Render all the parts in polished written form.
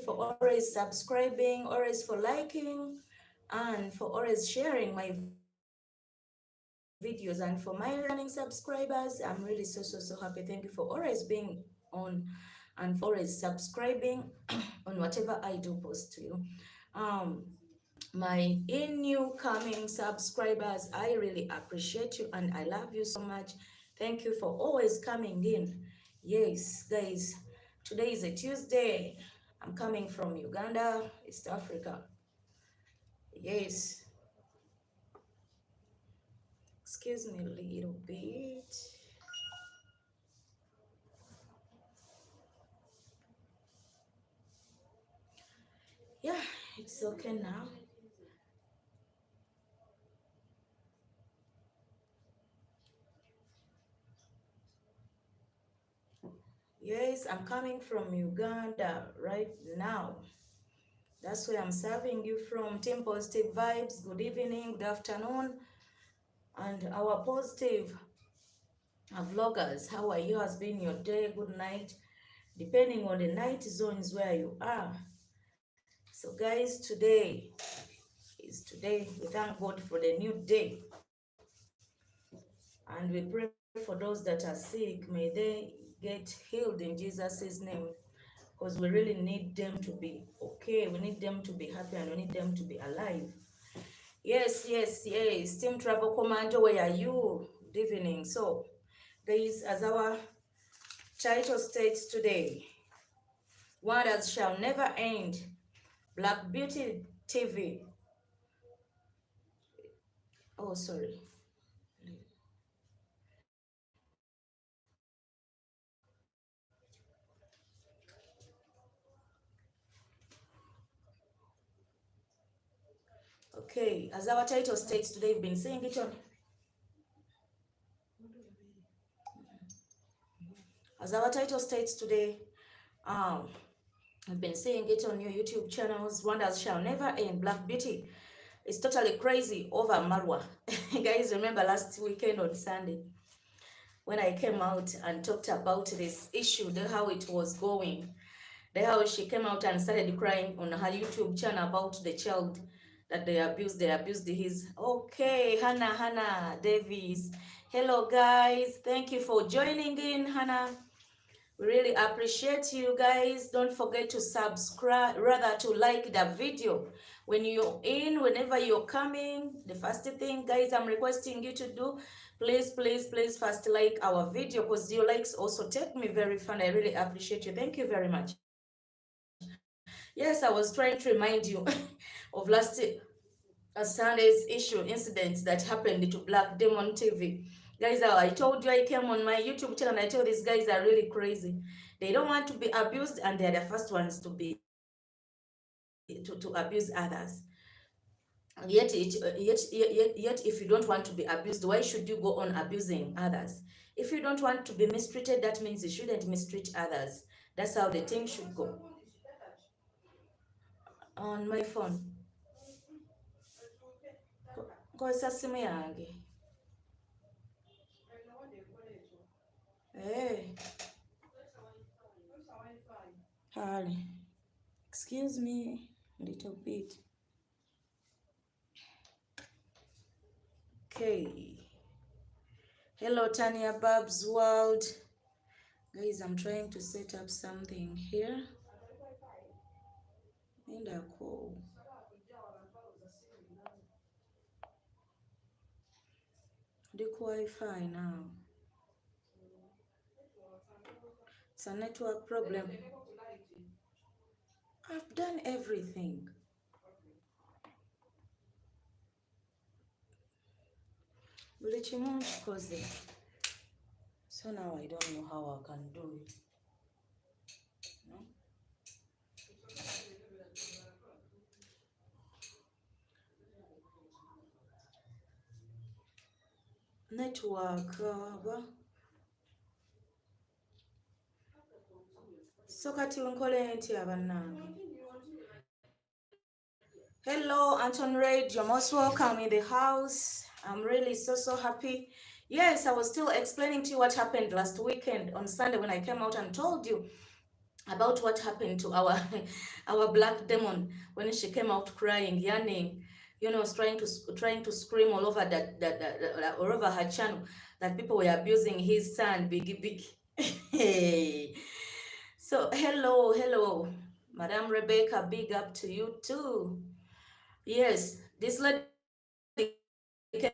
for always subscribing, always for liking, and for always sharing my videos. And for my returning subscribers, I'm really so happy. Thank you for always being on and for always subscribing on whatever I do post to you. Um, my in new coming subscribers, I really appreciate you and I love you so much. Thank you for always coming in. Yes, guys, today is a Tuesday. I'm coming from Uganda, East Africa. Yes, excuse me a little bit. Yeah, it's okay now. Yes, I'm coming from Uganda right now. That's where I'm serving you from. Team Positive Vibes. Good evening, good afternoon, and our positive vloggers. How are you? Has been your day? Good night, depending on the night zones where you are. So, guys, today is today. We thank God for the new day, and we pray for those that are sick. May they get healed in Jesus' name, because we really need them to be okay. We need them to be happy, and we need them to be alive. Yes, yes, yes. Team Travel Commando, where are you? Good evening. So, guys, as our title states today, Wonders Shall Never End. Black Beauty TV. Oh, sorry. Okay, as our title states today, we've been seeing it on. As our title states today, um, I've been seeing it on your YouTube channels. Wonders Shall Never End. Black Beauty is totally crazy over Marwa. Guys, remember last weekend on Sunday when I came out and talked about this issue, how it was going, how she came out and started crying on her YouTube channel about the child that they abused his. Okay, Hannah Davis. Hello, guys. Thank you for joining in, Hannah. We really appreciate you guys. Don't forget to subscribe, rather to like the video. When you're in, whenever you're coming, the first thing, guys, I'm requesting you to do, please, first like our video, because your likes also take me very far. I really appreciate you. Thank you very much. Yes, I was trying to remind you of last Sunday's issue incident that happened to Black Demon TV. Guys, I told you I came on my YouTube channel and I told these guys are really crazy. They don't want to be abused and they're the first ones to be to abuse others. Yet, if you don't want to be abused, why should you go on abusing others? If you don't want to be mistreated, that means you shouldn't mistreat others. That's how the thing should go. On my phone. Nkozesa simu yange. Hey. Hi. Excuse me a little bit. Okay. Hello, Tanya Babs World. Guys, I'm trying to set up something here. And I call. The Wi-Fi now. It's a network problem. I've done everything. So now I don't know how I can do it. No? Network. So kati nkole ntya bannange. Hello, Anton Reid. You're most welcome in the house. I'm really so happy. Yes, I was still explaining to you what happened last weekend on Sunday when I came out and told you about what happened to our our black demon when she came out crying, yearning, trying to scream all over all over her channel that people were abusing his son, Biggie Big. Hey. So hello, Madam Rebecca, big up to you too. Yes, this lady came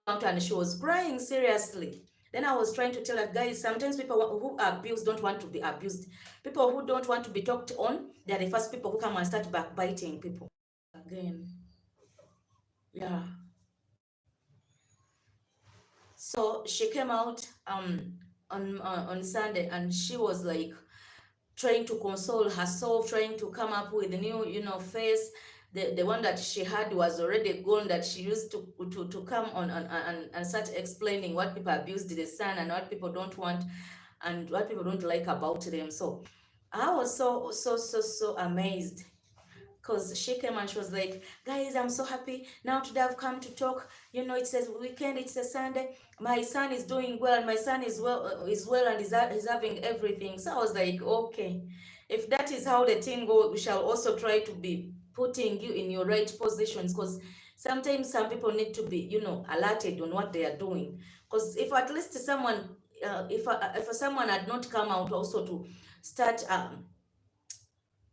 out and she was crying seriously. Then I was trying to tell her, guys, sometimes people who are abused don't want to be abused. People who don't want to be talked on, they're the first people who come and start backbiting people. Again, yeah. So she came out on Sunday and she was like trying to console herself, trying to come up with a new, face. The one that she had was already gone, that she used to come on and start explaining what people abused the son and what people don't want and what people don't like about them. So I was so amazed because she came and she was like, guys, I'm so happy now today I've come to talk. It's a weekend, it's a Sunday. My son is doing well, and my son is well and is having everything. So I was like, okay, if that is how the thing go, we shall also try to be putting you in your right positions, because sometimes some people need to be, alerted on what they are doing. Because if at least someone, if someone had not come out also to start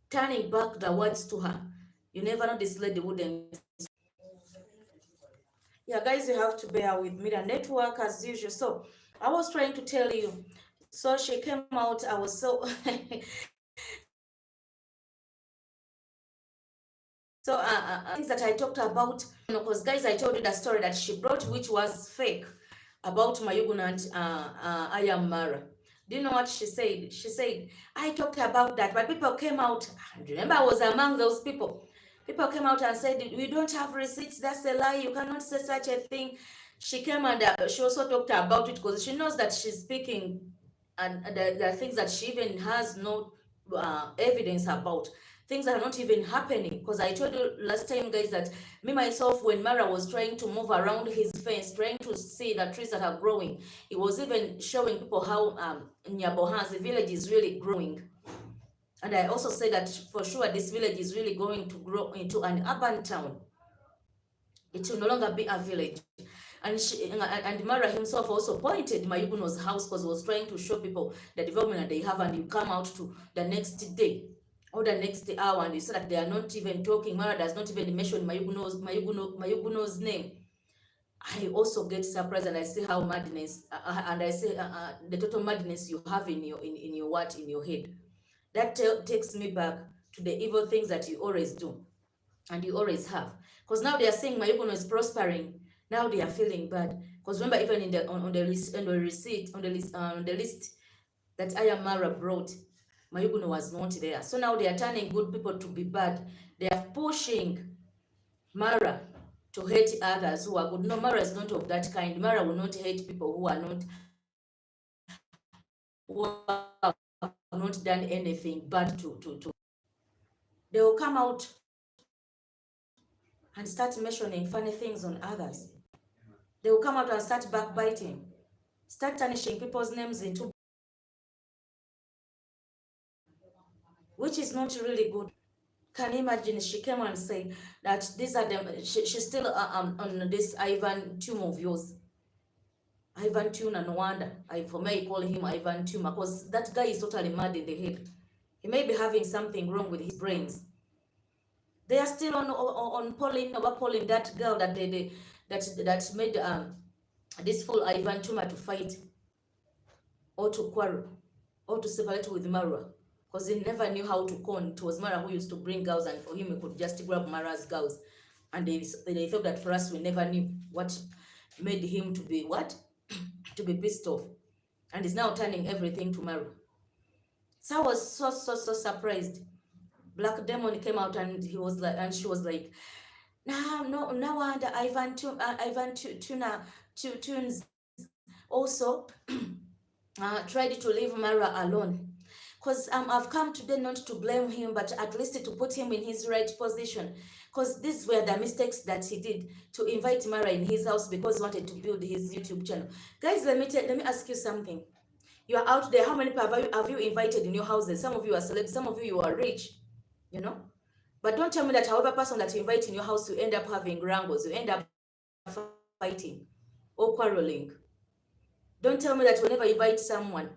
turning back the words to her, you never know, this lady wouldn't. Yeah, guys, you have to bear with me. The network as usual. So I was trying to tell you. So she came out. I was so so things that I talked about. Because guys, I told you the story that she brought, which was fake, about mayuguno and I am Mara. Do you know what she said? She said, I talked about that, but people came out. And remember, I was among those people. People came out and said, we don't have receipts. That's a lie. You cannot say such a thing. She came and she also talked about it because she knows that she's speaking and there are things that she even has no evidence about. Things that are not even happening. Because I told you last time, guys, that me myself, when Mara was trying to move around his fence, trying to see the trees that are growing, he was even showing people how Nyabohan's village is really growing. And I also said that for sure this village is really going to grow into an urban town. It will no longer be a village. And Mara himself also pointed Mayuguno's house because he was trying to show people the development that they have, and you come out to the next day or the next hour and you see that they are not even talking. Mara does not even mention Mayuguno's name. I also get surprised and I see how madness and I say the total madness you have in your head. That takes me back to the evil things that you always do and you always have. Because now they are saying Mayuguno is prospering. Now they are feeling bad. Because remember, even in the on the list, on the receipt, on the list that Ayamara brought, Mayuguno was not there. So now they are turning good people to be bad. They are pushing Mara to hate others who are good. No, Mara is not of that kind. Mara will not hate people who are not, who have not done anything bad to. They will come out and start mentioning funny things on others. They will come out and start backbiting, start tarnishing people's names into, which is not really good. Can you imagine? She came and say that these are them. She's still on this Ivan Tomb of yours. Ivan Tuna, no wonder. For me, I call him Ivan Tuma because that guy is totally mad in the head. He may be having something wrong with his brains. They are still on polling that girl that that made this fool Ivan Tuma to fight or to quarrel or to separate with Marwa, because he never knew how to con. It was Mara who used to bring girls, and for him, he could just grab Mara's girls. And they thought that for us, we never knew what made him to be what? To be pissed off. And he's now turning everything to Mara. So I was so surprised. Black Demon came out and he was like, and she was like, no wonder Ivan Tunes also tried to leave Mara alone. Because I've come today not to blame him, but at least to put him in his right position. Because these were the mistakes that he did to invite Mara in his house because he wanted to build his YouTube channel. Guys, let me ask you something. You are out there. How many people have you invited in your houses? Some of you are celebs, some of you are rich, you know. But don't tell me that however person that you invite in your house, you end up having wrangles, you end up fighting or quarreling. Don't tell me that whenever you invite someone,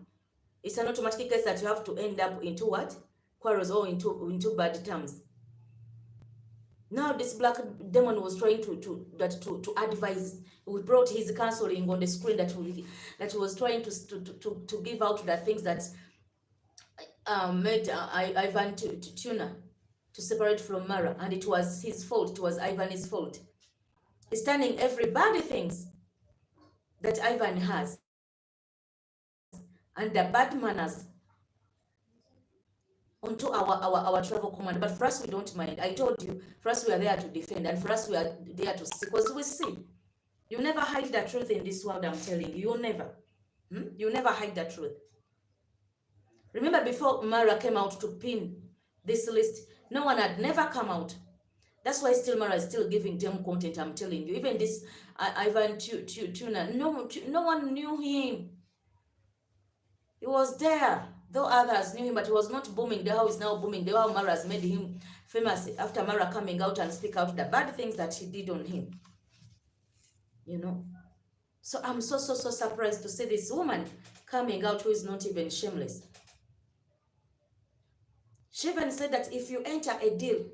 it's an automatic case that you have to end up into what? Quarrels or into bad terms. Now this black demon was trying to advise. We brought his counseling on the screen that he was trying to give out the things that made Ivan to Tuna to separate from Mara, and it was his fault. It was Ivan's fault. He's turning every bad things that Ivan has and the bad manners onto our travel command. But for us, we don't mind. I told you, for us, we are there to defend, and for us, we are there to see, because we see. You never hide the truth in this world, I'm telling you. You never. You never hide the truth. Remember before Mara came out to pin this list, no one had never come out. That's why still Mara is still giving them content, I'm telling you. Even this Ivan Tuna, no one knew him. He was there, though others knew him, but he was not booming. The how is now booming. The how Mara has made him famous after Mara coming out and speak out the bad things that he did on him. You know. So I'm so surprised to see this woman coming out who is not even shameless. She even said that if you enter a deal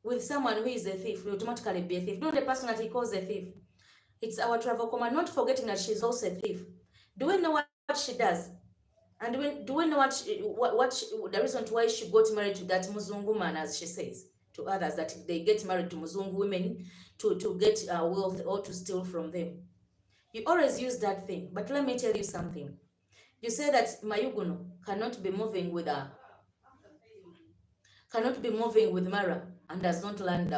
with someone who is a thief, you automatically be a thief. Not the person that he calls a thief. It's our travel command, not forgetting that she's also a thief. Do we know what she does? And do we know the reason why she got married to that Muzungu man, as she says to others, that they get married to Muzungu women to get wealth or to steal from them? You always use that thing, but let me tell you something. You say that mayuguno cannot be moving with Mara and does not learn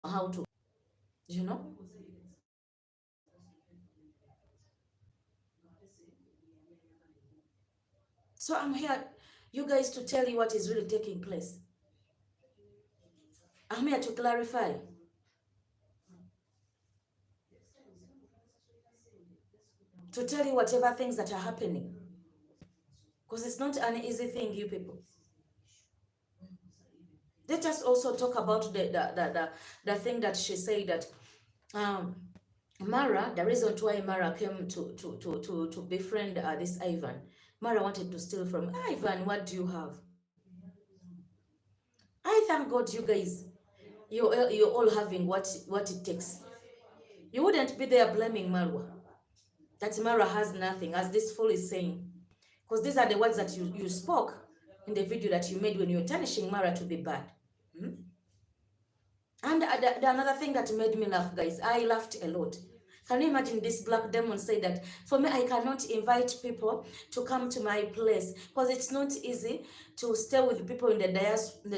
how to, you know. So I'm here, you guys, to tell you what is really taking place. I'm here to clarify. To tell you whatever things that are happening. Because it's not an easy thing, you people. Let us also talk about the thing that she said that Mara, the reason why Mara came to befriend this Ivan. Mara wanted to steal from Ivan. What do you have? I thank God, you guys, you're all having what it takes. You wouldn't be there blaming Marwa. That Mara has nothing, as this fool is saying. Because these are the words that you spoke in the video that you made when you were tarnishing Mara to be bad. And another thing that made me laugh, guys, I laughed a lot. Can you imagine this black demon say that, for me, I cannot invite people to come to my place because it's not easy to stay with people in the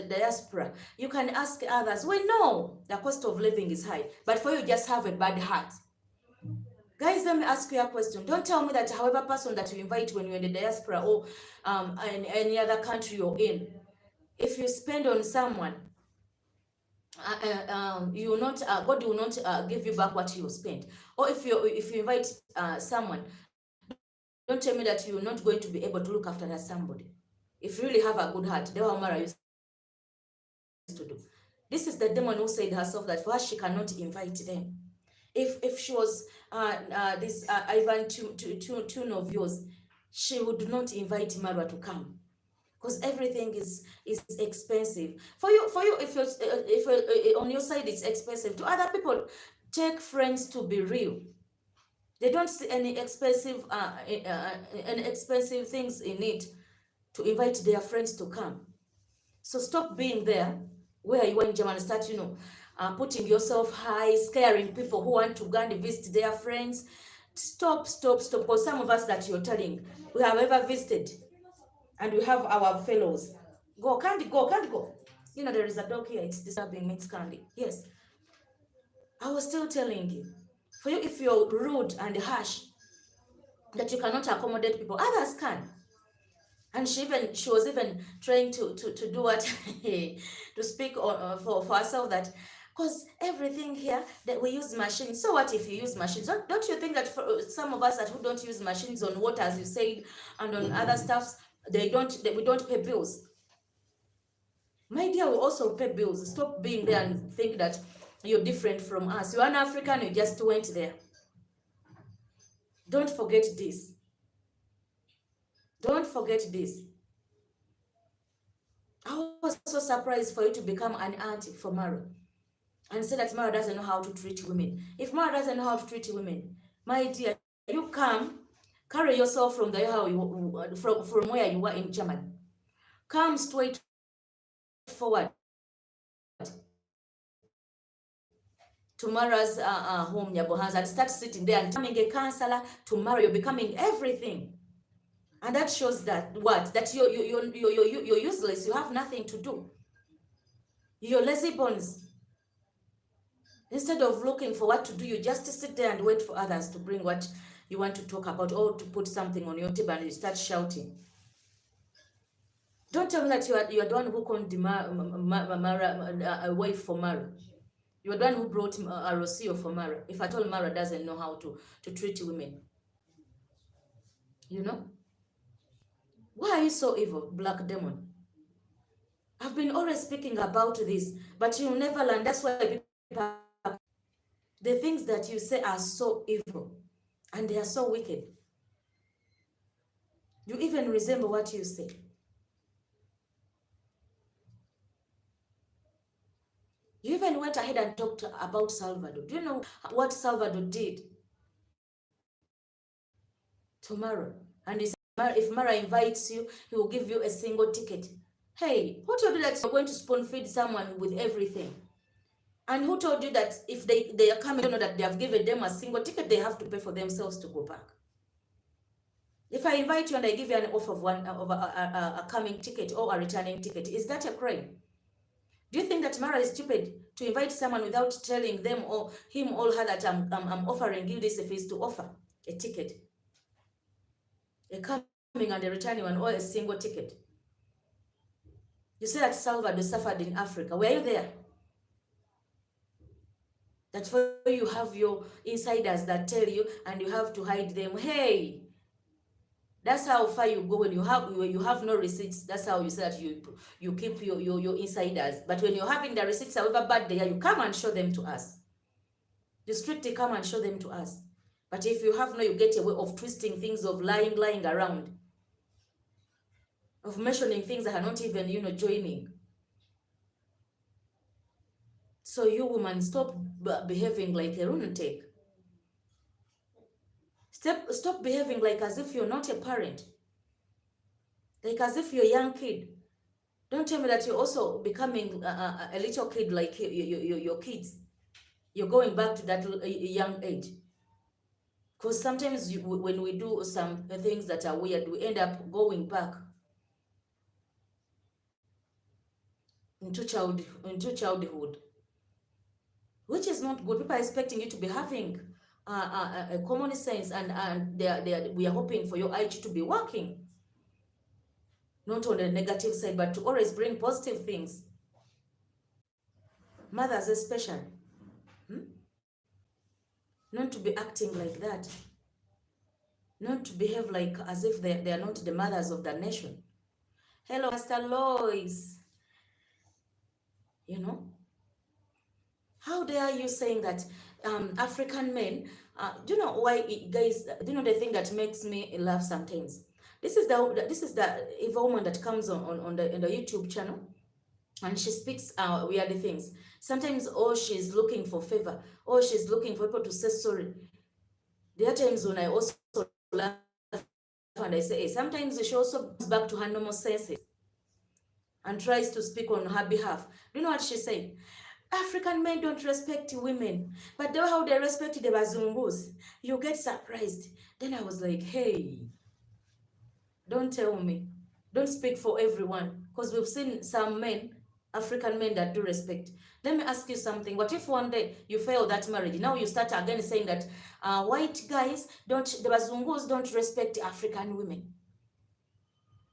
diaspora. You can ask others. We know the cost of living is high, but for you just have a bad heart. Guys, let me ask you a question. Don't tell me that however person that you invite when you're in the diaspora or in any other country you're in, if you spend on someone, you will not God will not give you back what you spent. Or if you invite someone, don't tell me that you're not going to be able to look after that somebody. If you really have a good heart, the Mara used to do. This is the demon who said herself that for her she cannot invite them. If she was this Ivan tune of yours, she would not invite Marwa to come. Because everything is expensive for you. If on your side it's expensive, to other people, take friends to be real. They don't see any expensive things in it to invite their friends to come. So stop being there where you are in Germany. Start putting yourself high, scaring people who want to go and visit their friends. Stop. Because some of us that you're telling, we have ever visited. And we have our fellows. Go, Candy, go. You know, there is a dog here. It's disturbing me. It's Candy. Yes. I was still telling you. For you, if you're rude and harsh, that you cannot accommodate people, others can. And she was even trying to do what to speak for herself that Because everything here that we use machines. So what if you use machines? Don't you think that for some of us that who don't use machines on water, as you said, and on other stuffs, we don't pay bills? My dear, we also pay bills. Stop being there and think that you're different from us. You're an African, you just went there. Don't forget this. Don't forget this. I was so surprised for you to become an auntie for Marwa and say that Marwa doesn't know how to treat women. If Marwa doesn't know how to treat women, my dear, you come, carry yourself from the how you from where you were in Germany. Come straight forward to Marwa's home, Nyabohanza, and start sitting there and becoming a counselor. Tomorrow you're becoming everything. And that shows that what? That you're useless. You have nothing to do. You're lazy bones. Instead of looking for what to do, you just sit there and wait for others to bring what you want to talk about or to put something on your table and you start shouting. Don't tell me that you are the one who called a wife for Mara. You are the one who brought a Rocio for Mara. If at all Mara doesn't know how to treat women. You know? Why are you so evil, black demon? I've been always speaking about this, but you never learn. That's why people, the things that you say are so evil and they are so wicked. You even resemble what you say. You even went ahead and talked about Salvador. Do you know what Salvador did to Mara? And he said, if Mara invites you, he will give you a single ticket. Hey, who told you that you're going to spoon feed someone with everything? And who told you that if they are coming, you know that they have given them a single ticket, they have to pay for themselves to go back? If I invite you and I give you an offer of a coming ticket or a returning ticket, is that a crime? Do you think that Mara is stupid to invite someone without telling them or him or her that I'm offering you this if he's to offer a ticket, a coming and a returning one, or a single ticket? You say that Salvador suffered in Africa. Were you there? That for you have your insiders that tell you and you have to hide them. Hey, that's how far you go when you have no receipts. That's how you say that you keep your insiders. But when you're having the receipts, however bad they are, you come and show them to us. You strictly come and show them to us. But if you have no, you get a way of twisting things, of lying around, of mentioning things that are not even, joining. So you woman, stop behaving like a lunatic. Stop behaving like as if you're not a parent. Like as if you're a young kid. Don't tell me that you're also becoming a little kid like your kids. You're going back to that young age. Because sometimes when we do some things that are weird, we end up going back into childhood, which is not good. People are expecting you to be having a common sense, and we are hoping for your IG to be working, not on the negative side, but to always bring positive things. Mothers especially, not to be acting like that, not to behave like as if they are not the mothers of the nation. Hello, Master Lois. You know, how dare you saying that African men, do you know why, guys, do you know the thing that makes me laugh sometimes? This is the evil woman that comes on the YouTube channel, and she speaks weird things. Sometimes, oh, she's looking for favor, or she's looking for people to say sorry. There are times when I also laugh and I say, hey, sometimes she also comes back to her normal senses and tries to speak on her behalf. Do you know what she said? African men don't respect women, but the way how they respect the Bazungus, you get surprised. Then I was like, hey, don't tell me. Don't speak for everyone, because we've seen some men, African men, that do respect. Let me ask you something. What if one day you fail that marriage? Now you start again saying that white guys the Bazungus don't respect African women.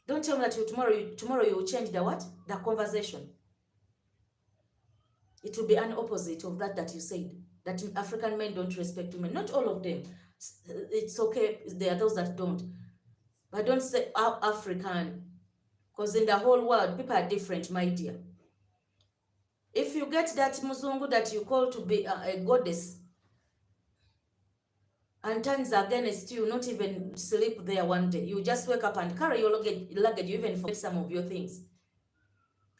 Don't tell me that tomorrow you will change the what? The conversation. It will be an opposite of that you said, that African men don't respect women. Not all of them. It's okay. There are those that don't. But don't say African, because in the whole world, people are different, my dear. If you get that Muzungu that you call to be a goddess, and turns against you, not even sleep there one day, you just wake up and carry your luggage, you even forget some of your things,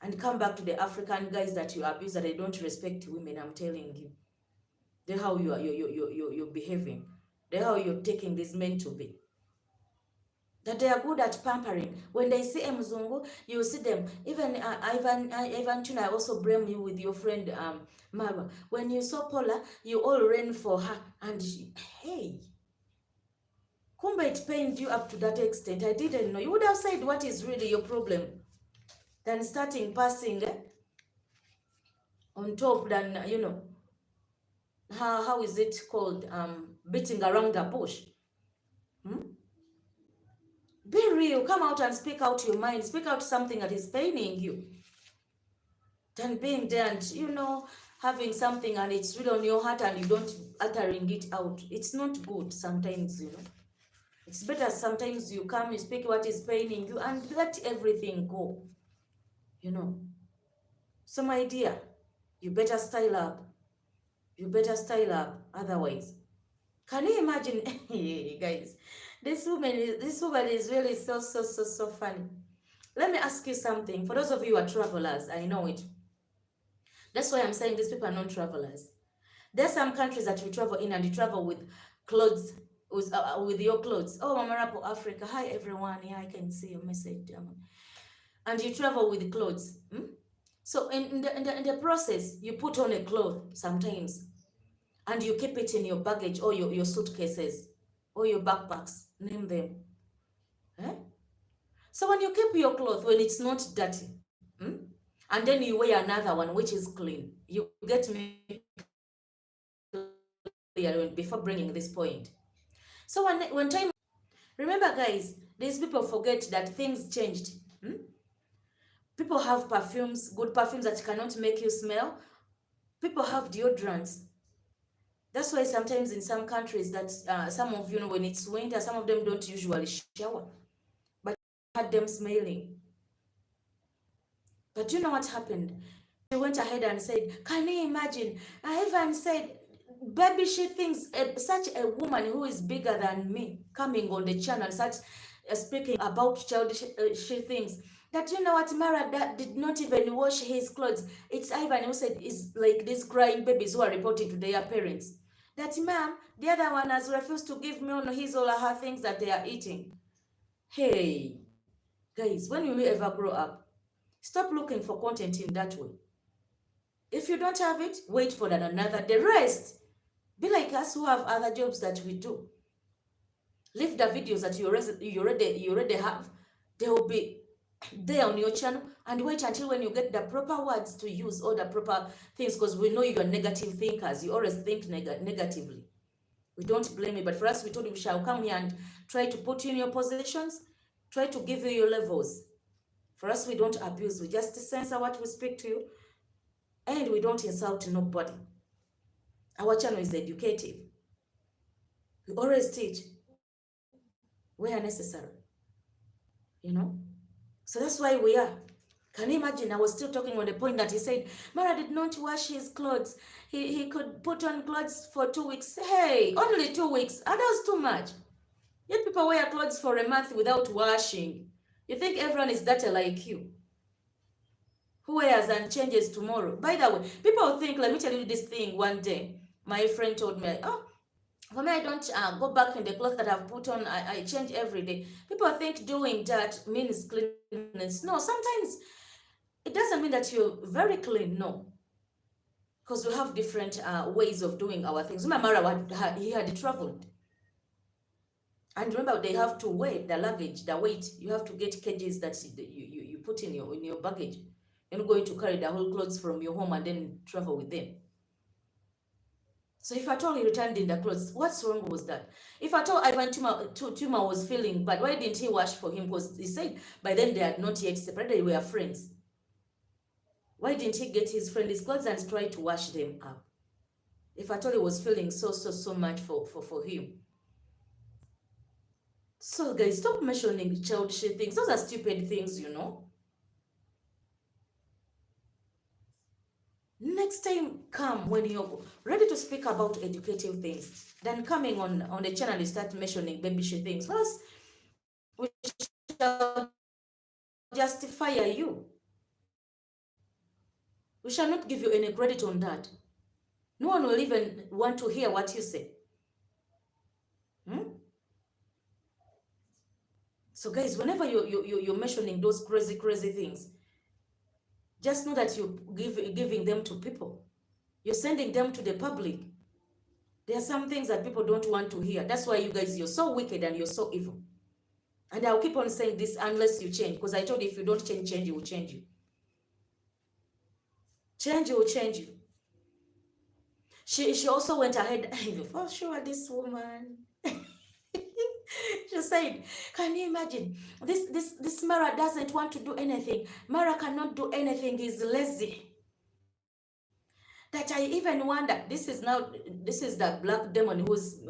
and come back to the African guys that you abuse, that they don't respect women. I'm telling you, they're how you're behaving. They're how you're taking these men to be. That they are good at pampering. When they see a Mzungu, you see them. Even Ivan Tuna, I also blame you with your friend Marwa. When you saw Paula, you all ran for her, and hey, kumbe it pained you up to that extent. I didn't know. You would have said what is really your problem than starting passing on top than, how is it called? Beating around the bush. Be real. Come out and speak out your mind. Speak out something that is paining you. Than being there and, having something and it's really on your heart and you don't uttering it out. It's not good sometimes. It's better sometimes you come, you speak what is paining you and let everything go. So my dear, you better style up. You better style up. Otherwise, can you imagine, guys? This woman is really so funny. Let me ask you something. For those of you who are travelers, I know it. That's why I'm saying these people are non-travelers. There's some countries that you travel in and you travel with clothes, with your clothes. Oh, Mama Rapo, Africa. Hi, everyone. Yeah, I can see your message. And you travel with clothes. So in the process, you put on a cloth sometimes and you keep it in your baggage or your suitcases or your backpacks. Name them. Eh? So when you keep your cloth, when it's not dirty, and then you wear another one which is clean, you get me clear before bringing this point. So when time, remember guys, these people forget that things changed. People have perfumes, good perfumes that cannot make you smell. People have deodorants. That's why sometimes in some countries that some of when it's winter, some of them don't usually shower, but had them smelling. But you know what happened? She went ahead and said, can you imagine? I even said, baby, she thinks such a woman who is bigger than me coming on the channel, such speaking about childish, she thinks that, you know what, Mara did not even wash his clothes. It's Ivan who said, it's like these crying babies who are reporting to their parents. That, ma'am, the other one has refused to give me on his or her things that they are eating. Hey, guys, when will you ever grow up? Stop looking for content in that way. If you don't have it, wait for another. The rest, be like us who have other jobs that we do. Leave the videos that you already have. They will be there on your channel, and wait until when you get the proper words to use, or the proper things, because we know you are negative thinkers. You always think negatively. We don't blame you, but for us, we told you we shall come here and try to put you in your positions, try to give you your levels. For us, we don't abuse. We just censor what we speak to you, and we don't insult nobody. Our channel is educative. We always teach where necessary. So that's why we are. Can you imagine? I was still talking on the point that he said, Mara did not wash his clothes. He could put on clothes for 2 weeks. Hey, only 2 weeks. That's too much. Yet people wear clothes for a month without washing. You think everyone is dirty like you? Who wears and changes tomorrow? By the way, people think, let me tell you this thing one day. My friend told me, for me, I don't go back in the clothes that I've put on. I change every day. People think doing that means cleanliness. No, sometimes it doesn't mean that you're very clean. No. Because we have different ways of doing our things. Remember, he had traveled. And remember, they have to weigh the luggage, the weight. You have to get cages that you put in your baggage. You're not going to carry the whole clothes from your home and then travel with them. So if at all he returned in the clothes, what's wrong was that? If at all Ivan Tuma was feeling bad, why didn't he wash for him? Because he said by then they had not yet separated, they were friends. Why didn't he get his friend his clothes and try to wash them up? If at all he was feeling so much for him. So guys, stop mentioning childish things. Those are stupid things, you know. Next time, come when you're ready to speak about educative things. Then coming on the channel, you start mentioning babish things. First, we shall justify you. We shall not give you any credit on that. No one will even want to hear what you say. So guys, whenever you're mentioning those crazy things, just know that you're giving them to people. You're sending them to the public. There are some things that people don't want to hear. That's why you guys, you're so wicked and you're so evil. And I'll keep on saying this unless you change. Because I told you if you don't change, change will change you. Change will change you. She also went ahead, for sure, this woman. She said, can you imagine? This Mara doesn't want to do anything. Mara cannot do anything. He's lazy. That I even wonder, this is the black demon who's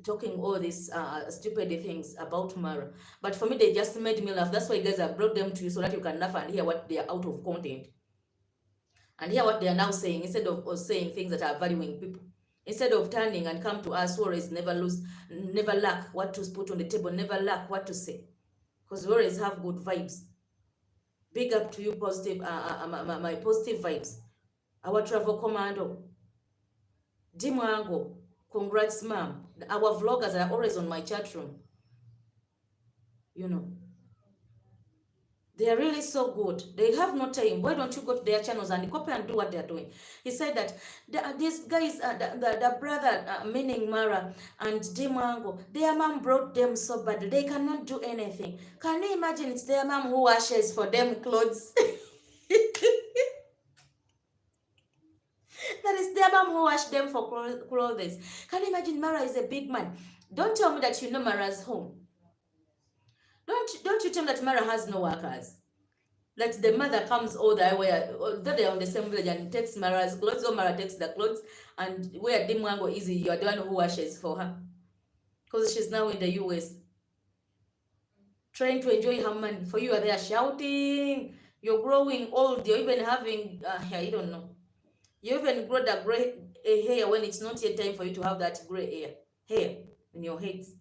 talking all these stupid things about Mara. But for me, they just made me laugh. That's why, guys, I brought them to you so that you can laugh and hear what they are out of content. And hear what they are now saying instead of saying things that are valuing people. Instead of turning and come to us, always never lack what to put on the table, never lack what to say. Because we always have good vibes. Big up to you, positive, my positive vibes. Our travel commando, Mwango, congrats, ma'am. Our vloggers are always on my chat room. You know, they are really so good. They have no time. Why don't you go to their channels and copy and do what they are doing? He said that these guys, the brother, meaning Mara and Mwango, their mom brought them so bad. They cannot do anything. Can you imagine it's their mom who washes for them clothes? That is their mom who washed them for clothes. Can you imagine? Mara is a big man. Don't tell me that you know Mara's home. Don't you tell me that Mara has no workers. That the mother comes all the way, although they are on the same village, and takes Mara's clothes, or Mara takes the clothes, and where Mwango is, you are the one who washes for her. Because she's now in the US. Trying to enjoy her money. For you are there shouting. You're growing old. You're even having, I don't know. You even grow the gray hair when it's not yet time for you to have that gray hair in your heads.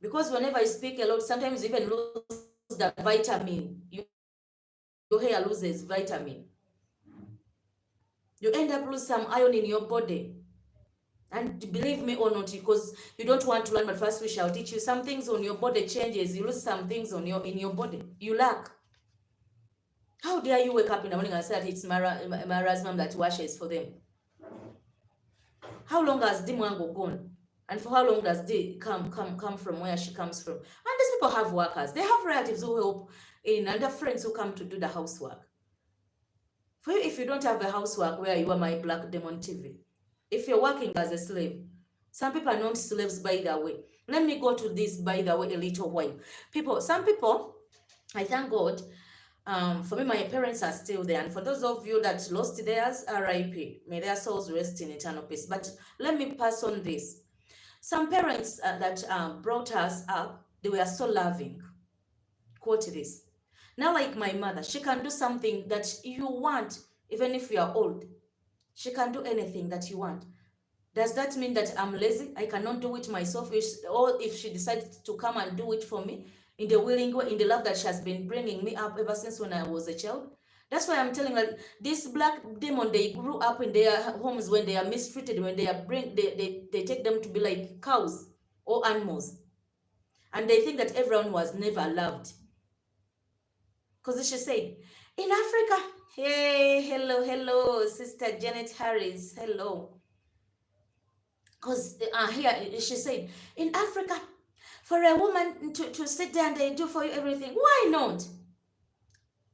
Because whenever you speak a lot, sometimes you even lose the vitamin. Your hair loses vitamin. You end up losing some iron in your body. And believe me or not, because you don't want to learn, but first we shall teach you. Some things on your body changes. You lose some things in your body. You lack. How dare you wake up in the morning and say that it's Mara's mom that washes for them? How long has Mwango gone? And for how long does they come from where she comes from? And these people have workers. They have relatives who help in, and their friends who come to do the housework. For you, if you don't have a housework where you are, my Black Demon TV, if you're working as a slave, some people are not slaves, by the way. Let me go to this, by the way, a little while. Some people, I thank God, for me, my parents are still there. And for those of you that lost theirs, RIP, may their souls rest in eternal peace. But let me pass on this. Some parents that brought us up, they were so loving. Quote this. Now, like my mother, she can do something that you want, even if you are old. She can do anything that you want. Does that mean that I'm lazy? I cannot do it myself? Or if she decides to come and do it for me in the willing way, in the love that she has been bringing me up ever since when I was a child? That's why I'm telling you, this black demon, they grew up in their homes when they are mistreated, when they take them to be like cows or animals. And they think that everyone was never loved. Because she said, in Africa, hey, hello, Sister Janet Harris, hello. Because here she said, in Africa, for a woman to sit there and they do for you everything, why not?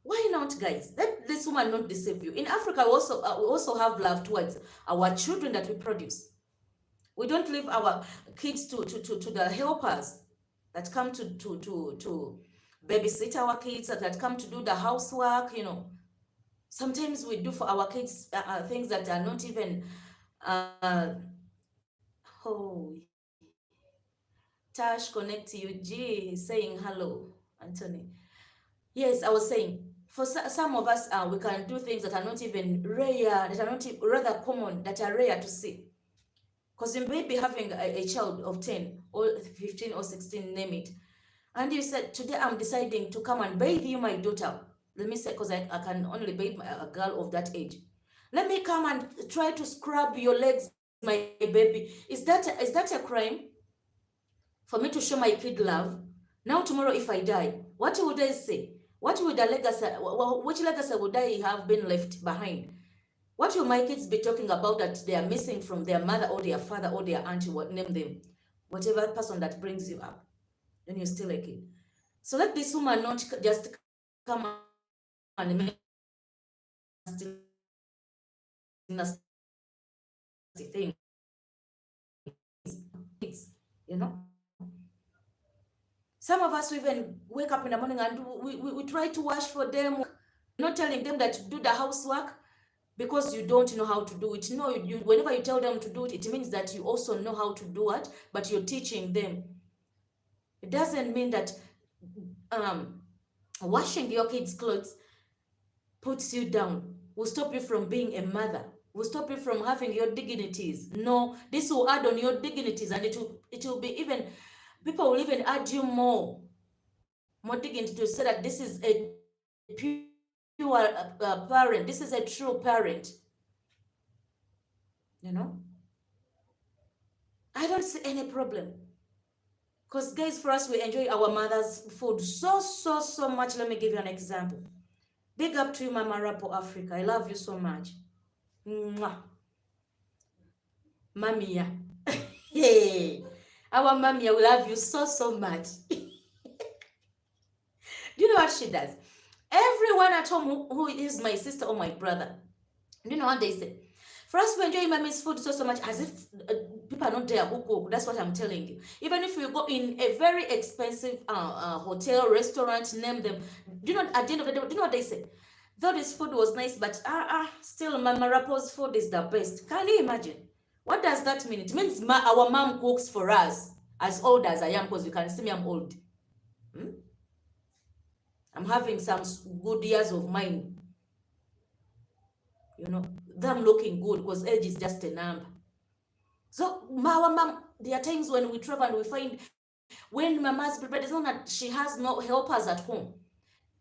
Why not, guys? Let this woman not deceive you. In Africa, we also have love towards our children that we produce. We don't leave our kids to the helpers that come to babysit our kids, that come to do the housework, you know. Sometimes we do for our kids things that are not even uh, oh, Tash connect to you. G saying hello, Anthony. Yes, I was saying for some of us, we can do things that are not even rare, that are not rather common, that are rare to see. Because you may be having a child of 10 or 15 or 16, name it. And you said, today I'm deciding to come and bathe you, my daughter. Let me say, because I can only bathe a girl of that age. Let me come and try to scrub your legs, my baby. Is that a crime for me to show my kid love? Now tomorrow if I die, what would I say? What would the legacy, which legacy would I have been left behind? What will my kids be talking about that they are missing from their mother or their father or their auntie, what name them, whatever person that brings you up when you're still a kid? So let this woman not just come and make nasty things, you know. Some of us even wake up in the morning and we try to wash for them. You're not telling them that to do the housework because you don't know how to do it. No, whenever you tell them to do it, it means that you also know how to do it, but you're teaching them. It doesn't mean that um, washing your kids' clothes puts you down, will stop you from being a mother, will stop you from having your dignities. No, this will add on your dignities, and it will be even, people will even add you more dignity to say that this is a pure parent, this is a true parent. You know, I don't see any problem. Because guys, for us, we enjoy our mother's food so much. Let me give you an example. Big up to you, Mama Rapo Africa. I love you so much. Mwah. Mamia. Hey, our Mamia, we love you so much. Do you know what she does? Everyone at home who is my sister or my brother, do you know what they say? For us, we enjoy mommy's food so much, as if people are not there who cook. That's what I'm telling you. Even if you go in a very expensive hotel, restaurant, name them, do you know, at the end of the day, do you know what they say? Though this food was nice, but still Mama Rapo's food is the best. Can you imagine? What does that mean? It means our mom cooks for us, as old as I am, because you can see me, I'm old. I'm having some good years of mine, you know, them looking good, because age is just a number. So our mom, there are times when we travel and we find when mama's prepared, it's not that she has no helpers at home.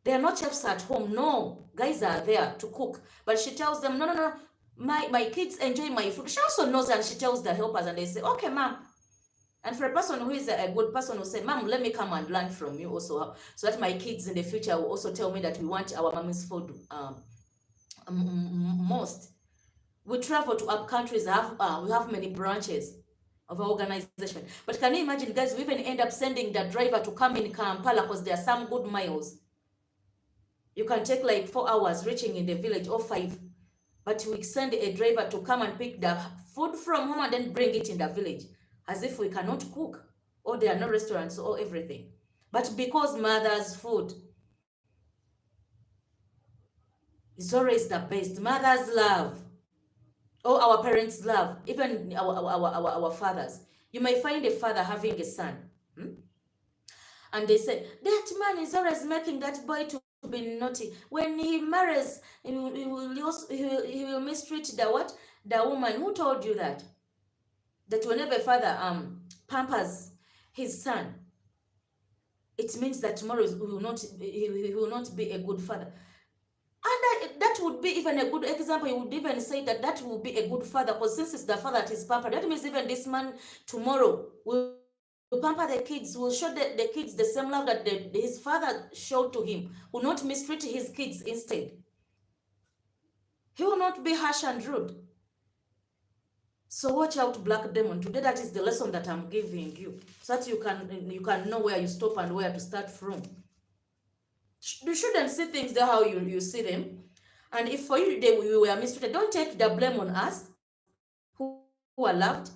They are not chefs at home. No, guys are there to cook. But she tells them, no. My kids enjoy my food. She also knows, and she tells the helpers, and they say, okay, ma'am. And for a person who is a good person who say, ma'am, let me come and learn from you also, so that my kids in the future will also tell me that we want our mommy's food most. We travel to up countries, we have many branches of our organization. But can you imagine, guys, we even end up sending the driver to come in Kampala because there are some good miles. You can take like 4 hours reaching in the village, or 5. But we send a driver to come and pick the food from home and then bring it in the village, as if we cannot cook, or there are no restaurants or everything. But because mother's food is always the best, mother's love, or our parents' love, even our fathers. You may find a father having a son, and they say, that man is always making that boy to be naughty. When he marries, he will mistreat the what? The woman. Who told you that? That whenever a father pampers his son, it means that tomorrow he will not be a good father. And that would be even a good example. You would even say that that will be a good father, because since it's the father that is pampered, that means even this man tomorrow will pamper the kids, will show the kids the same love that his father showed to him, will not mistreat his kids instead. He will not be harsh and rude. So watch out, Black Demon. Today, that is the lesson that I'm giving you, so that you can know where you stop and where to start from. You shouldn't see things the how you see them. And if for you we were mistreated, don't take the blame on us who are loved.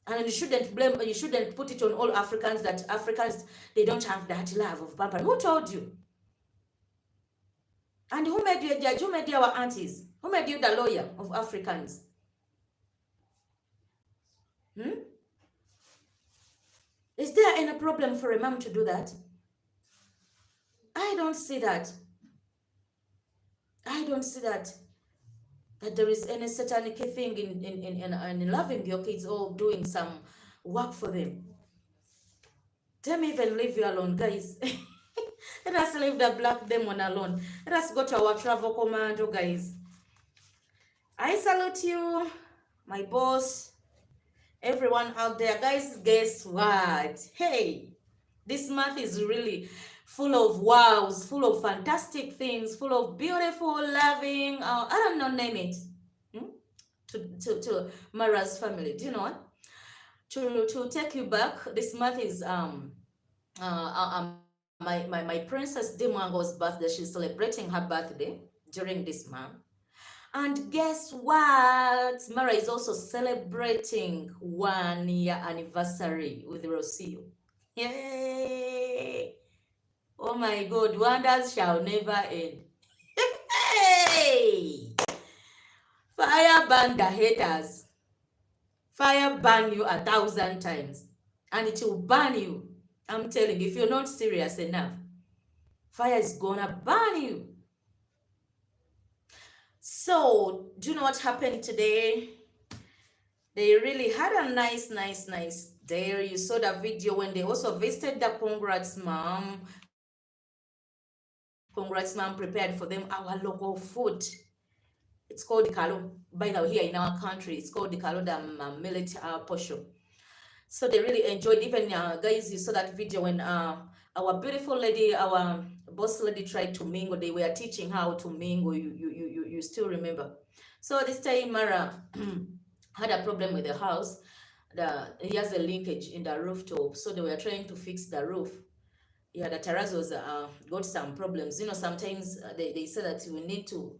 And you shouldn't put it on all Africans, that Africans, they don't have that love of pampering. Who told you? And who made you a judge? Who made you our aunties? Who made you the lawyer of Africans? Hmm? Is there any problem for a mom to do that? I don't see that. I don't see that there is any satanic thing in loving your kids or doing some work for them. Let me even leave you alone, guys. Let us leave the black demon alone. Let us go to our travel commando, guys. I salute you, my boss, everyone out there. Guys, guess what? Hey, this month is really full of wows, full of fantastic things, full of beautiful, loving, I don't know, name it. Hmm? To Mara's family. Do you know what? To take you back, this month is my princess Mwango's birthday. She's celebrating her birthday during this month. And guess what? Mara is also celebrating 1 year anniversary with Rocio. Yay! Oh my God, wonders shall never end. Hey! Fire burn the haters. Fire burn you 1,000 times. And it will burn you. I'm telling you, if you're not serious enough, fire is gonna burn you. So, do you know what happened today? They really had a nice day. You saw the video when they also visited the Congrats mom. Congrats mom prepared for them our local food. It's called the kalo. By the way, here in our country, it's called the kalo, the millet posho. So they really enjoyed. Even guys, you saw that video when our beautiful lady, our boss lady, tried to mingle. They were teaching how to mingle. You still remember? So this time Mara had a problem with the house. He has a linkage in the rooftop, so they were trying to fix the roof. Yeah, the terrazos got some problems. You know, sometimes they say that we need to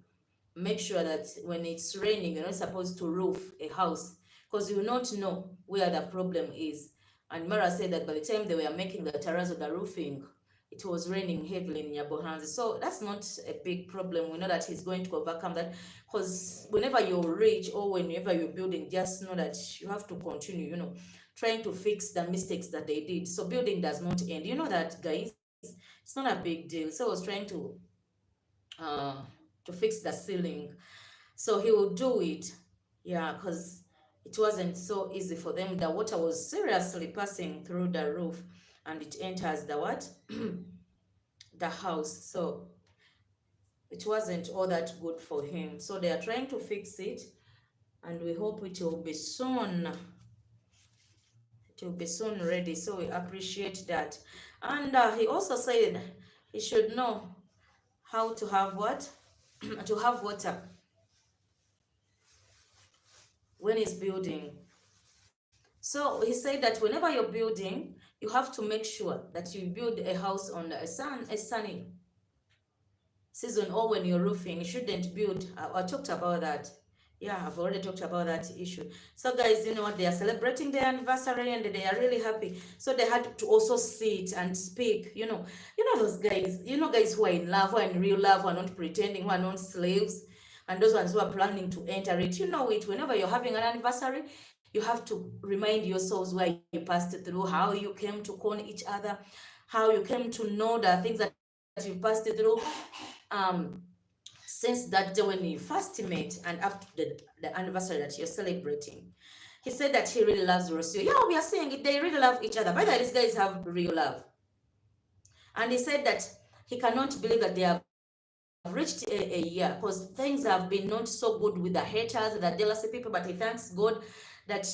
make sure that when it's raining, you're not supposed to roof a house because you will not know where the problem is. And Mara said that by the time they were making the terrazzo, the roofing, it was raining heavily in Nyabohanzi. So that's not a big problem. We know that he's going to overcome that because whenever you're rich or whenever you're building, just know that you have to continue, you know, trying to fix the mistakes that they did. So building does not end. You know that, guys. It's not a big deal. So I was trying uh, to fix the ceiling. So he will do it. Yeah, because it wasn't so easy for them. The water was seriously passing through the roof and it enters the what? The house. So it wasn't all that good for him. So they are trying to fix it and we hope it will be soon. It will be soon ready. So we appreciate that. And he also said he should know how to have what? To have water when he's building. So he said that whenever you're building, you have to make sure that you build a house on a sunny season, or when you're roofing, you shouldn't build. I talked about that. Yeah, I've already talked about that issue. So guys, you know what? They are celebrating their anniversary and they are really happy. So they had to also sit and speak. You know those guys. You know guys who are in love, who are in real love, who are not pretending, who are not slaves, and those ones who are planning to enter it. You know it. Whenever you're having an anniversary, you have to remind yourselves where you passed through, how you came to con each other, how you came to know the things that you've passed through. Since that day when you first met and up to the anniversary that you're celebrating. He said that he really loves Rocio. Yeah, we are saying it. They really love each other. By the way, these guys have real love. And he said that he cannot believe that they have reached a year because things have been not so good with the haters, the jealousy people, but he thanks God that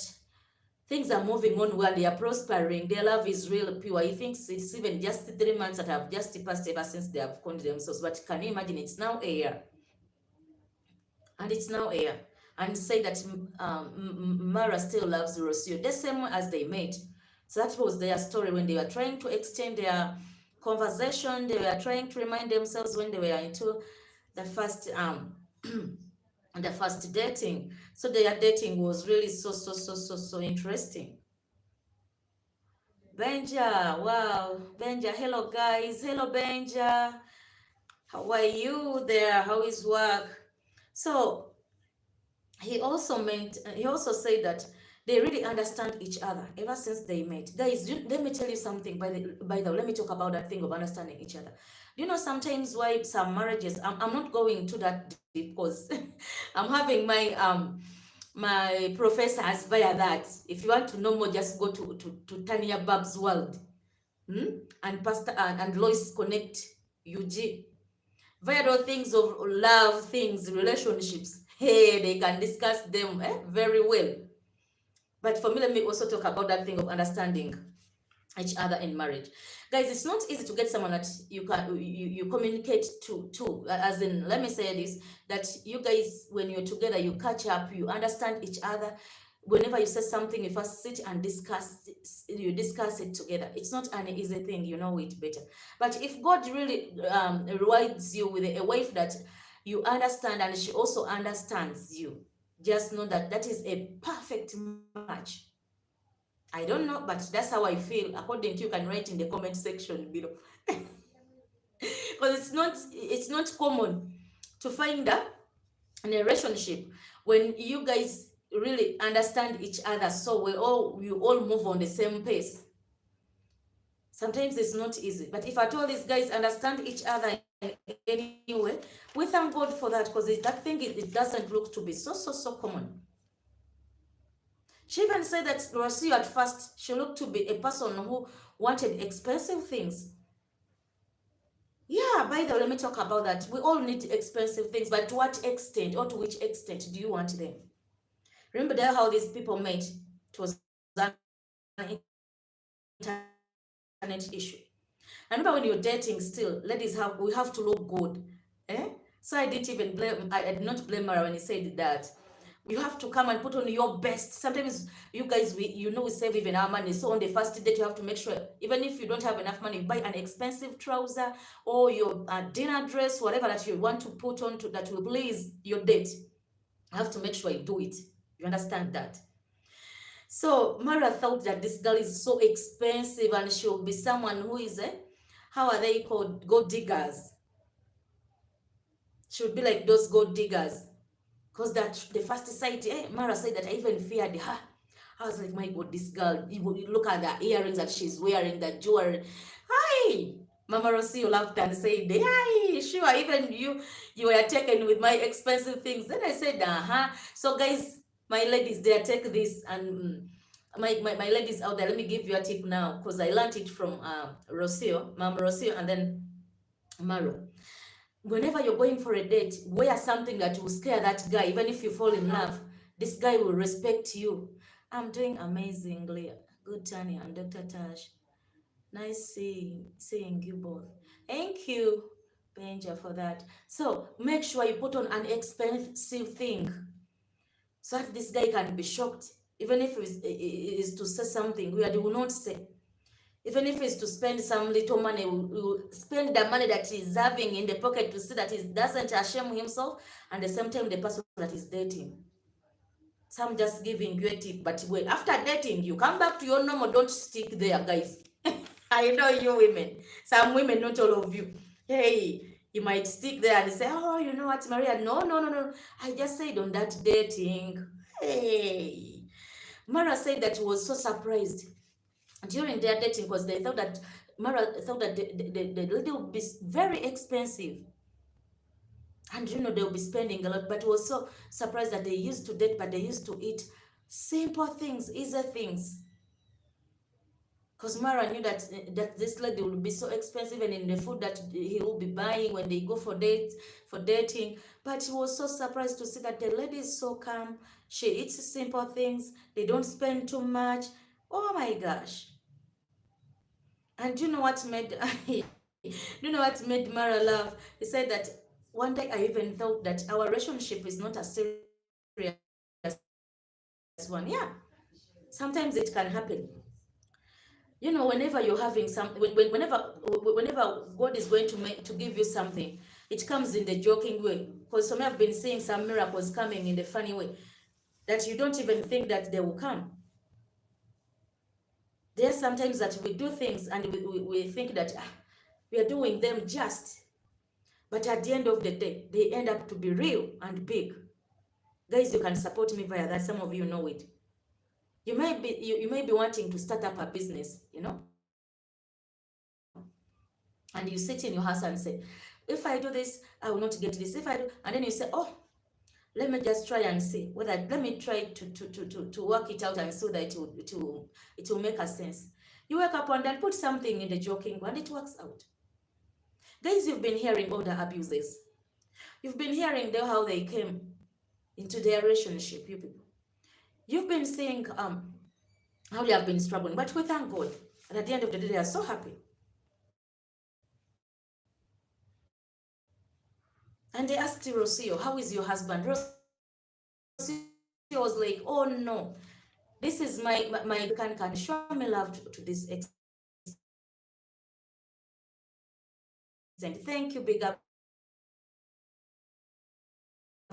things are moving on well. They are prospering. Their love is real pure. He thinks it's even just 3 months that have just passed ever since they have conned themselves. But can you imagine? It's now a year. And it's now air, and say that Mara still loves Rocio, the same as they met. So that was their story when they were trying to extend their conversation. They were trying to remind themselves when they were into the first the first dating. So their dating was really so interesting. Benja, wow, Benja, hello guys, hello Benja. How are you there? How is work? So he also said that they really understand each other ever since they met. Guys, let me tell you something. By the way, let me talk about that thing of understanding each other. Do you know sometimes why some marriages? I'm not going to that deep because I'm having my professors via that. If you want to know more, just go to Tanya Bab's world. And Pastor and Lois Connect UG. Via those things of love, things, relationships. Hey, they can discuss them very well. But for me, let me also talk about that thing of understanding each other in marriage. Guys, it's not easy to get someone that you communicate to as in, let me say this, that you guys, when you're together, you catch up, you understand each other. Whenever you say something, you first sit and you discuss it together. It's not an easy thing, you know it better. But if God really rewards you with a wife that you understand and she also understands you, just know that that is a perfect match. I don't know, but that's how I feel. According to you, can write in the comment section below. Because it's not common to find that in a relationship when you guys really understand each other so you all move on the same pace. Sometimes it's not easy, but if at all these guys understand each other in any way, we thank God for that, because that thing, it doesn't look to be so common. She even said that Rocio at first, she looked to be a person who wanted expensive things. Yeah, by the way, let me talk about that. We all need expensive things, but to what extent or to which extent do you want them? Remember there how these people met? It was an internet issue. And remember when you're dating still, ladies we have to look good. Eh? So I didn't even blame, I did not blame her when he said that. You have to come and put on your best. Sometimes you guys, we save even our money. So on the first date, you have to make sure, even if you don't have enough money, you buy an expensive trouser or your dinner dress, whatever that you want to put on that will please your date. You have to make sure you do it. You understand that? So Mara thought that this girl is so expensive and she'll be someone who is how are they called? Gold diggers. She would be like those gold diggers. Because that the first sight, Mara said that I even feared her. I was like, my God, this girl, you look at the earrings that she's wearing, the jewelry. Hi! Mama Rocio laughed and said, hi, sure, even you were taken with my expensive things. Then I said, uh-huh. So guys, my ladies there, take this, and my ladies out there, let me give you a tip now, because I learned it from Rocio, Mama Rocio, and then Maro. Whenever you're going for a date, wear something that will scare that guy. Even if you fall in love, this guy will respect you. I'm doing amazingly good, Tanya and Dr. Tash. Nice seeing you both. Thank you, Benja, for that. So make sure you put on an expensive thing so that this guy can be shocked. Even if it is to say something weird, he will not say. Even if it's to spend some little money, will spend the money that he's having in the pocket to see that he doesn't shame himself, and at the same time the person that he's dating. Some just giving you a tip, but when after dating you come back to your normal, don't stick there, guys. I know you women, some women, not all of you. Hey, you might stick there and say, oh, you know what, Maria? No. I just said on that dating. Hey, Mara said that she was so surprised during their dating because they thought that Mara thought that the lady would be very expensive, and they'll be spending a lot, but was so surprised that they used to date, but they used to eat simple things, easy things, because Mara knew that this lady would be so expensive, and in the food that he will be buying when they go for dating. But he was so surprised to see that the lady is so calm. She eats simple things, they don't spend too much. Oh my gosh. And do you know what made Mara laugh? He said that one day I even thought that our relationship is not a serious one. Yeah, sometimes it can happen. Whenever you're having whenever God is going to give you something, it comes in the joking way. Because some have been seeing some miracles coming in the funny way that you don't even think that they will come. There are sometimes that we do things and we think that we are doing them just. But at the end of the day, they end up to be real and big. Guys, you can support me via that. Some of you know it. You may be wanting to start up a business, and you sit in your house and say, if I do this, I will not get this. If I do, and then you say, oh, let me just try and see whether, let me try to work it out and so that it will make a sense. You wake up and then put something in the joking and it works out. Guys, you've been hearing all the abuses. You've been hearing how they came into their relationship, you people. You've been seeing how they have been struggling, but we thank God. And at the end of the day, they are so happy. And they asked Rocio, how is your husband? Rocio was like, oh no, this is my can show me love to this extent. Thank you, big up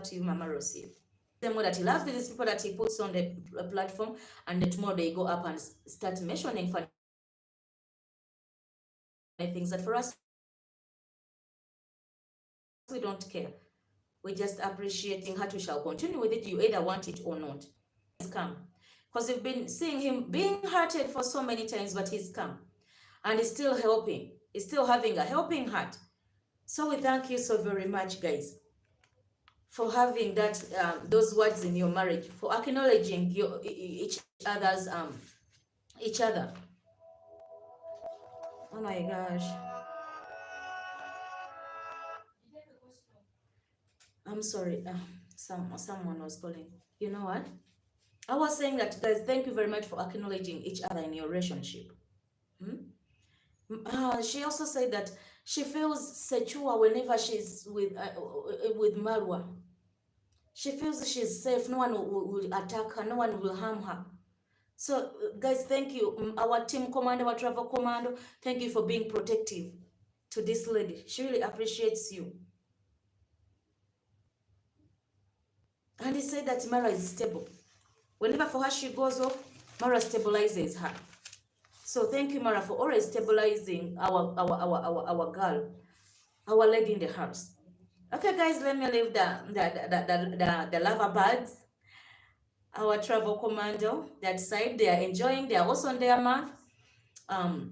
to you, Mama Rocio. The more that he loves these people that he puts on the platform, and the more they go up and start mentioning funny things that for us, we don't care. We're just appreciating how we shall continue with it. You either want it or not. He's come. Because we've been seeing him being hurted for so many times, but he's come. And he's still helping. He's still having a helping heart. So we thank you so very much, guys, for having that those words in your marriage, for acknowledging each other's each other. Oh my gosh. I'm sorry. Someone was calling. You know what? I was saying that, guys, thank you very much for acknowledging each other in your relationship. Hmm? She also said that she feels secure whenever she's with Marwa. She feels she's safe. No one will attack her. No one will harm her. So, guys, thank you. Our team commander, our travel commando, thank you for being protective to this lady. She really appreciates you. And he said that Mara is stable. Whenever for her she goes off, Mara stabilizes her. So thank you, Mara, for always stabilizing our girl, our lady in the house. Okay, guys, let me leave the lover birds, our travel commando, that side. They are enjoying. They are also on their month to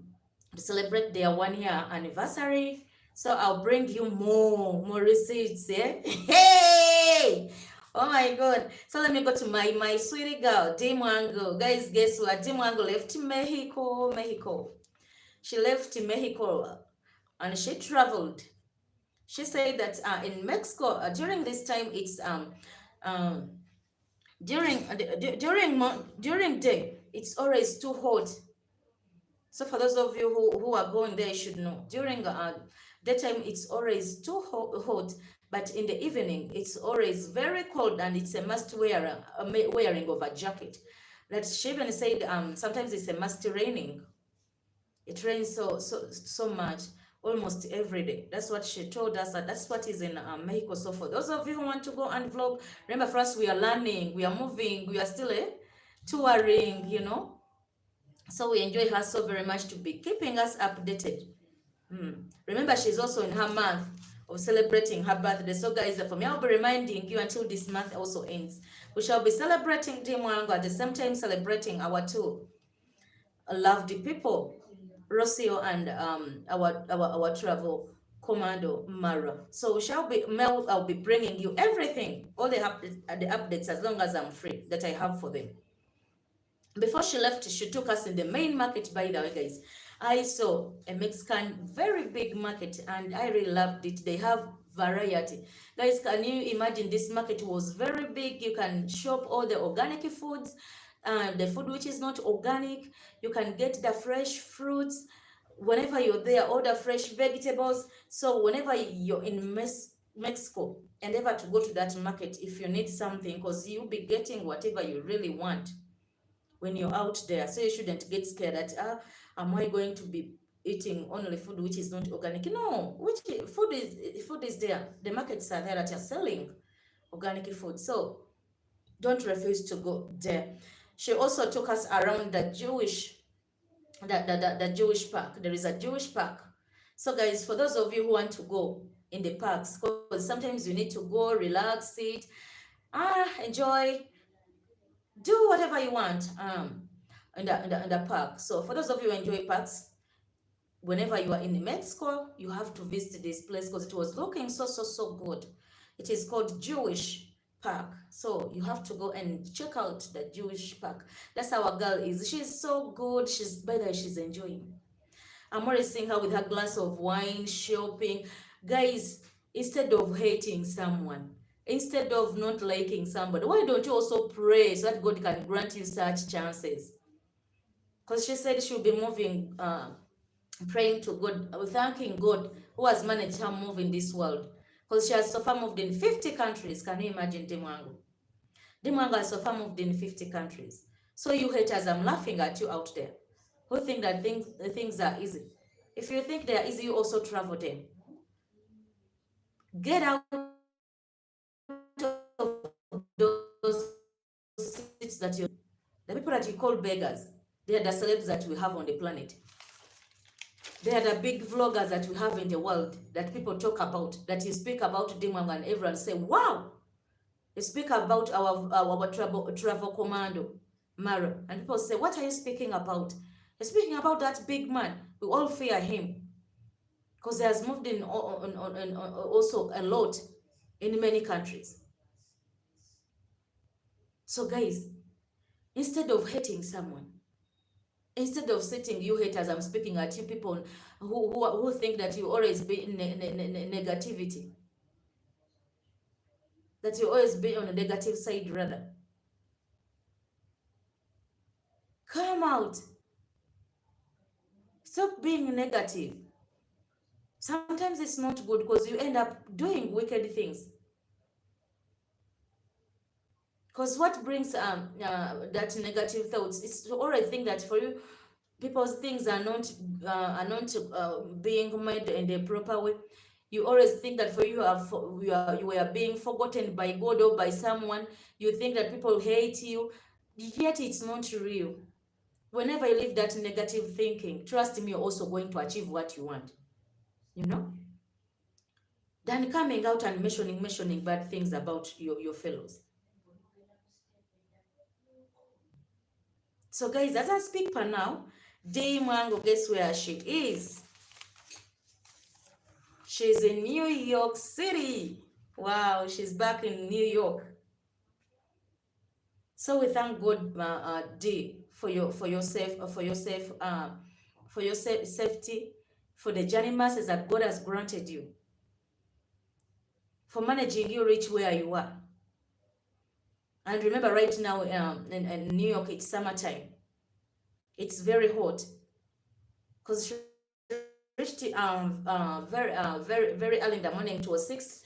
celebrate their 1 year anniversary. So I'll bring you more receipts, yeah? Hey! Oh my God. So let me go to my sweetie girl, Mwango. Guys, guess what? Mwango left Mexico. She left Mexico and she traveled. She said that in Mexico, during this time, it's um, during day, it's always too hot. So for those of you who are going there, you should know. During daytime, it's always too hot, but in the evening, it's always very cold, and it's a must wearing of a jacket. That she even said sometimes it's a must raining. It rains so much, almost every day. That's what she told us. That's what is in Mexico. So for those of you who want to go and vlog, remember, for us, we are learning, we are moving, we are still touring, So we enjoy her so very much to be keeping us updated. Remember, she's also in her month of celebrating her birthday. So guys, for me, I'll be reminding you until this month also ends. We shall be celebrating Mwango, at the same time celebrating our two loved people, Rocio and our travel commando, Marwa. So I'll be bringing you everything, all the updates, as long as I'm free, that I have for them. Before she left, she took us in the main market, by the way, guys. I saw a Mexican, very big market, and I really loved it. They have variety. Guys, can you imagine? This market was very big. You can shop all the organic foods, the food which is not organic. You can get the fresh fruits. Whenever you're there, order fresh vegetables. So whenever you're in Mexico, endeavor to go to that market if you need something, because you'll be getting whatever you really want when you're out there. So you shouldn't get scared that, am I going to be eating only food which is not organic? No, food is there. The markets are there that are selling organic food. So don't refuse to go there. She also took us around the Jewish park. There is a Jewish park. So guys, for those of you who want to go, in the parks, because sometimes you need to go relax, sit, enjoy, do whatever you want in the park. So for those of you who enjoy parks, whenever you are in Mexico, you have to visit this place because it was looking so good. It is called Jewish Park. So you have to go and check out the Jewish Park. That's how our girl is. She's so good. She's, by the way, she's enjoying. I'm already seeing her with her glass of wine, shopping. Guys, instead of hating someone, instead of not liking somebody, why don't you also pray so that God can grant you such chances? Because she said she'll be moving, praying to God, thanking God who has managed her move in this world. Because she has so far moved in 50 countries. Can you imagine Mwango? Mwango has so far moved in 50 countries. So you haters, I'm laughing at you out there who think that things are easy. If you think they are easy, you also travel them. Get out of those seats that you, the people that you call beggars, they are the celebs that we have on the planet. They are the big vloggers that we have in the world that people talk about, that you speak about Dimwang and everyone say, wow. You speak about our travel commando, Marwa, and people say, what are you speaking about? You're speaking about that big man. We all fear him because he has moved in also a lot in many countries. So guys, instead of hating someone, instead of sitting, you haters, I'm speaking at you people who think that you always be in negativity, that you always be on the negative side rather. Come out. Stop being negative. Sometimes it's not good because you end up doing wicked things. Because what brings that negative thoughts is to already think that for you, people's things are not being made in the proper way. You always think that for you, you are being forgotten by God or by someone. You think that people hate you, yet it's not real. Whenever you leave that negative thinking, trust me, you're also going to achieve what you want. You know? Than coming out and mentioning bad things about your fellows. So guys, as I speak for now, Mwango, guess where she is? She's in New York City. Wow, she's back in New York. So we thank God, D, for your safety, for the journey masses that God has granted you, for managing you reach where you are. And remember, right now in New York, it's summertime. It's very hot because she reached very early in the morning. It was 6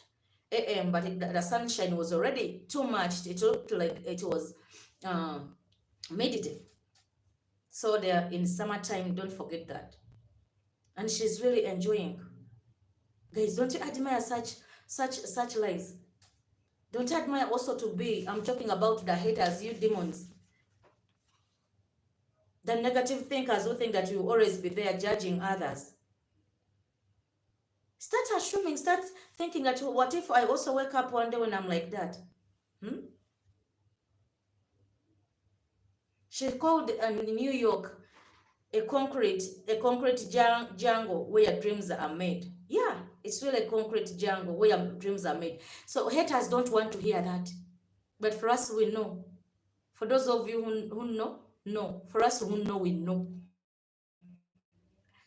a.m. but the sunshine was already too much. It looked like it was midday. So they're in summertime. Don't forget that. And she's really enjoying. Guys, don't you admire such lives? Don't you admire also to be? I'm talking about the haters, you demons. The negative thinkers who think that you will always be there judging others. Start assuming, start thinking that what if I also wake up one day when I'm like that? She called New York a concrete jungle where dreams are made. Yeah, it's really a concrete jungle where dreams are made. So haters don't want to hear that. But for us, we know. For those of you who know, no. For us who know, we know.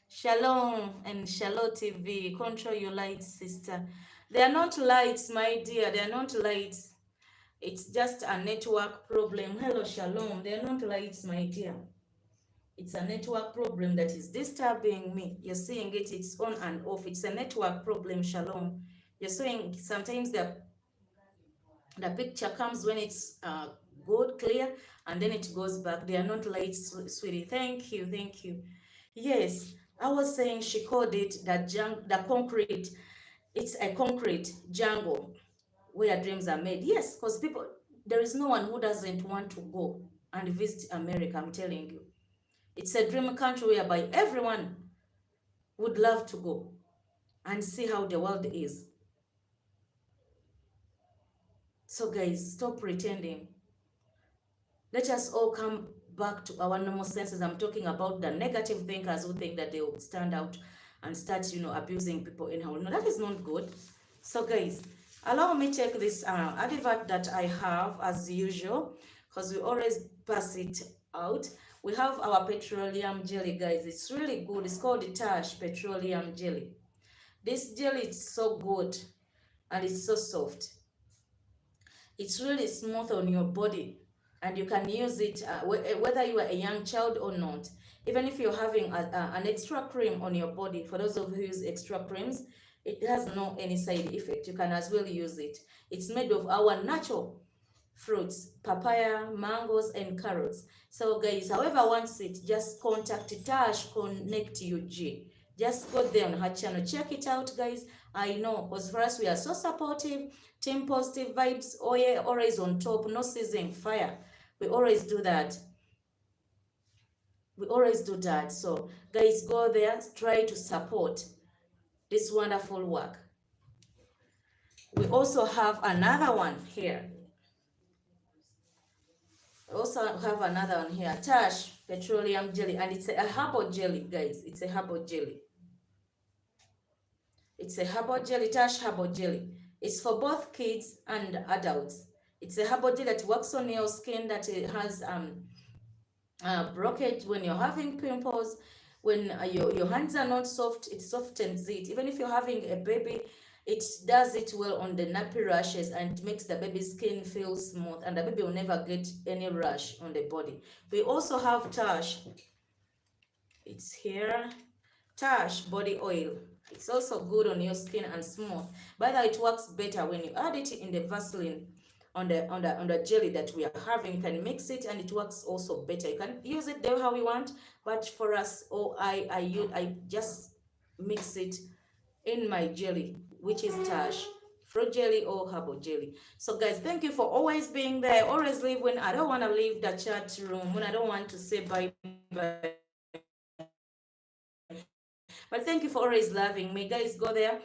Shalom and Shalom TV. Control your lights, sister. They are not lights, my dear. They are not lights. It's just a network problem. Hello, Shalom. They are not lights, my dear. It's a network problem that is disturbing me. You're seeing it. It's on and off. It's a network problem, Shalom. You're seeing sometimes the picture comes when it's good, clear, and then it goes back. They are not lights, sweetie. Thank you, thank you. Yes, I was saying she called it the concrete. It's a concrete jungle where dreams are made. Yes, because people, there is no one who doesn't want to go and visit America, I'm telling you. It's a dream country whereby everyone would love to go and see how the world is. So guys, stop pretending. Let us all come back to our normal senses. I'm talking about the negative thinkers who think that they will stand out and start, abusing people anyhow. No, that is not good. So guys, allow me take this advert that I have as usual, because we always pass it out. We have our petroleum jelly, guys. It's really good. It's called the Tash petroleum jelly. This jelly is so good and it's so soft. It's really smooth on your body, and you can use it whether you are a young child or not. Even if you're having an extra cream on your body, for those of you who use extra creams, it has no any side effect. You can as well use it. It's made of our natural fruits, papaya, mangoes, and carrots. So guys, however wants it, just contact Tash Connect UG. Just go there on her channel. Check it out, guys. I know, because for us, we are so supportive. Team Positive Vibes, oh yeah, always on top, no season fire. We always do that. We always do that. So, guys, go there, try to support this wonderful work. We also have another one here. We also have another one here, Tash Petroleum Jelly, and it's a herbal jelly, guys. It's a herbal jelly. It's a herbal jelly, Tash herbal jelly. It's for both kids and adults. It's a herbal jelly that works on your skin, that it has blockage when you're having pimples, when your hands are not soft, it softens it. Even if you're having a baby, it does it well on the nappy rashes and makes the baby's skin feel smooth, and the baby will never get any rash on the body. We also have Tash. It's here. Tash body oil. It's also good on your skin and smooth. By the way, it works better when you add it in the Vaseline on the jelly that we are having. You can mix it and it works also better. You can use it there how you want, but for us, I just mix it in my jelly, which is Tash fruit jelly or herbal jelly. So guys, thank you for always being there. I always leave when I don't want to leave the chat room, when I don't want to say bye bye. But thank you for always loving me. Guys, go there.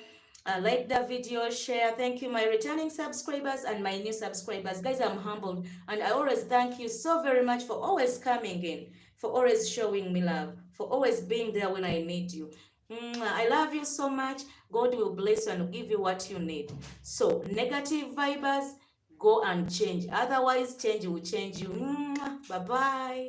Like the video, share. Thank you, my returning subscribers and my new subscribers. Guys, I'm humbled. And I always thank you so very much for always coming in, for always showing me love, for always being there when I need you. I love you so much. God will bless you and give you what you need. So, negative vibers, go and change. Otherwise, change will change you. Bye-bye.